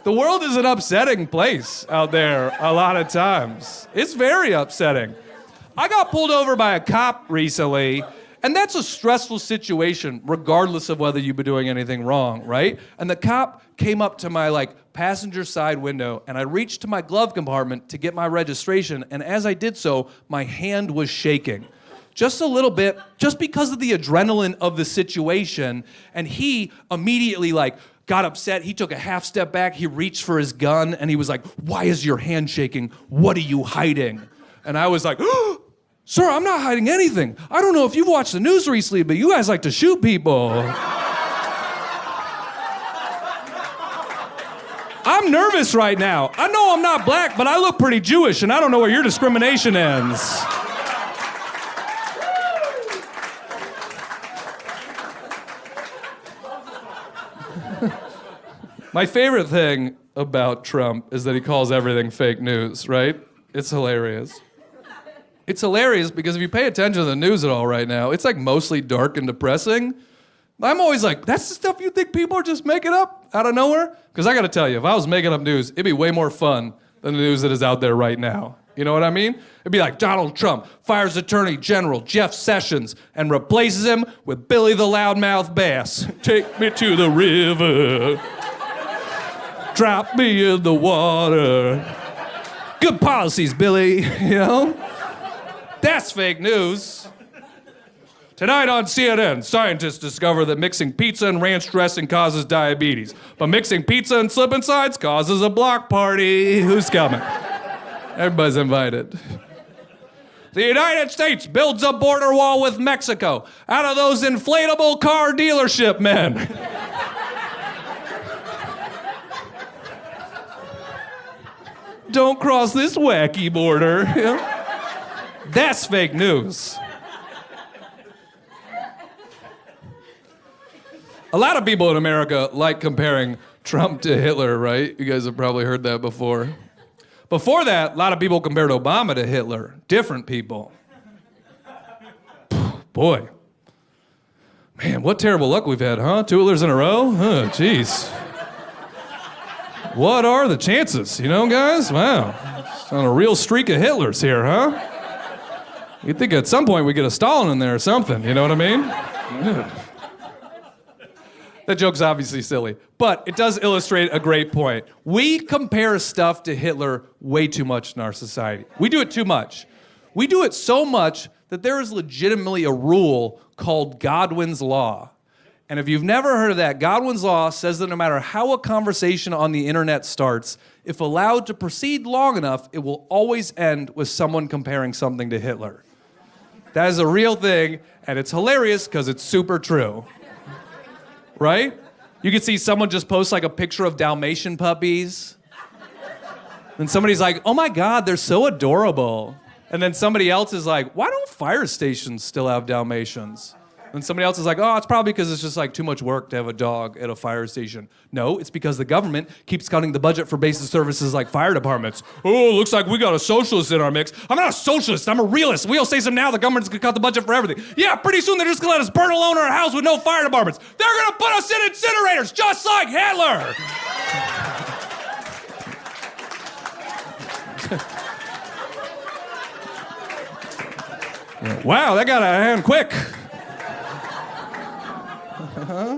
The world is an upsetting place out there a lot of times. It's very upsetting. I got pulled over by a cop recently, and that's a stressful situation regardless of whether you've been doing anything wrong, right? And the cop came up to my passenger side window, and I reached to my glove compartment to get my registration, and as I did so, my hand was shaking. Just a little bit, just because of the adrenaline of the situation, and he immediately got upset. He took a half step back, he reached for his gun, and he was like, "Why is your hand shaking? What are you hiding?" And I was like, "Oh, sir, I'm not hiding anything. I don't know if you've watched the news recently, but you guys like to shoot people." I'm nervous right now. I know I'm not black, but I look pretty Jewish, and I don't know where your discrimination ends. My favorite thing about Trump is that he calls everything fake news, right? It's hilarious. It's hilarious because if you pay attention to the news at all right now, it's mostly dark and depressing. I'm always like, that's the stuff you think people are just making up out of nowhere? Because I gotta tell you, if I was making up news, it'd be way more fun than the news that is out there right now. You know what I mean? It'd be like Donald Trump fires Attorney General Jeff Sessions and replaces him with Billy the Loudmouth Bass. Take me to the river. Drop me in the water. Good policies, Billy, you know? That's fake news. Tonight on CNN, scientists discover that mixing pizza and ranch dressing causes diabetes, but mixing pizza and slip and sides causes a block party. Who's coming? Everybody's invited. The United States builds a border wall with Mexico out of those inflatable car dealership men. Don't cross this wacky border. That's fake news. A lot of people in America like comparing Trump to Hitler, right? You guys have probably heard that before. Before that, a lot of people compared Obama to Hitler. Different people. Boy. Man, what terrible luck we've had, huh? 2 Hitlers in a row? Oh, jeez. What are the chances, guys? Wow. It's on a real streak of Hitlers here, huh? You'd think at some point we get a Stalin in there or something, you know what I mean? Yeah. That joke's obviously silly, but it does illustrate a great point. We compare stuff to Hitler way too much in our society. We do it too much. We do it so much that there is legitimately a rule called Godwin's Law. And if you've never heard of that, Godwin's Law says that no matter how a conversation on the internet starts, if allowed to proceed long enough, it will always end with someone comparing something to Hitler. That is a real thing, and it's hilarious because it's super true. Right? You can see someone just post a picture of Dalmatian puppies. And somebody's like, "Oh my God, they're so adorable." And then somebody else is like, "Why don't fire stations still have Dalmatians?" And somebody else is like, "Oh, it's probably because it's just too much work to have a dog at a fire station." No, it's because the government keeps cutting the budget for basic services like fire departments. "Oh, looks like we got a socialist in our mix." I'm not a socialist, I'm a realist. We all say something now, the government's gonna cut the budget for everything. Yeah, pretty soon they're just gonna let us burn alone in our house with no fire departments. They're gonna put us in incinerators, just like Hitler. Wow, that got out of hand quick. Uh-huh.